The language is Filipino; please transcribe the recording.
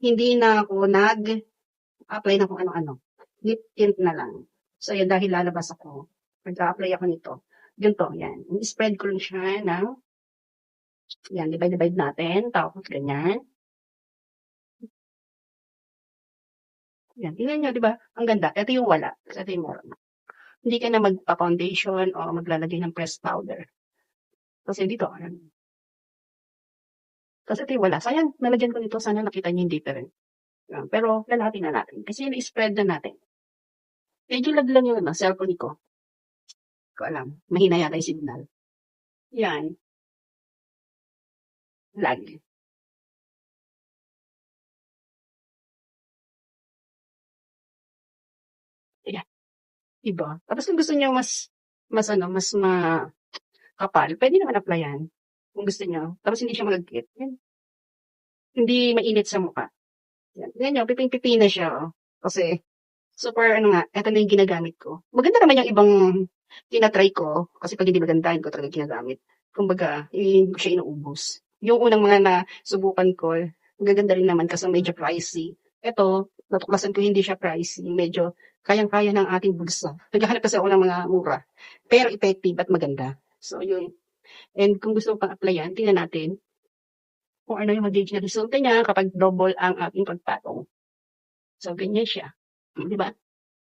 hindi na ako nag-apply ng kung ano-ano. Lip tint na lang. So, yan, dahil lalabas ako, mag-a-apply ako nito. Ganito, yan. I-spread ko lang siya ng, yan, divide natin. Tapos, ganyan. Yan, tingnan nyo, di ba? Ang ganda. Ito yung wala. Ito yung meron. Hindi ka na magpa-foundation o maglalagay ng pressed powder. Kasi dito, ayan. Kasi ito yung wala. Sayang, nalagyan ko nito. Sana nakita niyo yung different. Yan. Pero, lalahatin na natin. Kasi na-spread na natin. Medyo lag lang yung cellphone ko. Ko alam. Mahina yata yung signal. Yan. Lag. Ayan. Diba? Tapos kung gusto niyo mas makapal, pwede naman applyan. Kung gusto niyo. Tapos hindi siya malagkit. Yan. Hindi mainit sa mukha. Yan. Ganyan, piping-pipi na siya. Oh. Kasi, super, ano nga, eto na yung ginagamit ko. Maganda naman yung ibang tinatry ko. Kasi pag hindi maganda, hindi ko talaga ginagamit. Kumbaga, hindi ko siya inuubos. Yung unang mga nasubukan ko, magaganda rin naman kasi medyo pricey. Ito, natuklasan ko hindi siya pricey. Medyo kayang-kaya ng ating bulsa. Naghahanap kasi ako ng mga mura. Pero effective at maganda. So, yun. And kung gusto mo pang applyan, tingnan natin kung ano yung magiging resulta niya kapag double ang ating pagpatong. So, ganyan siya. Di ba?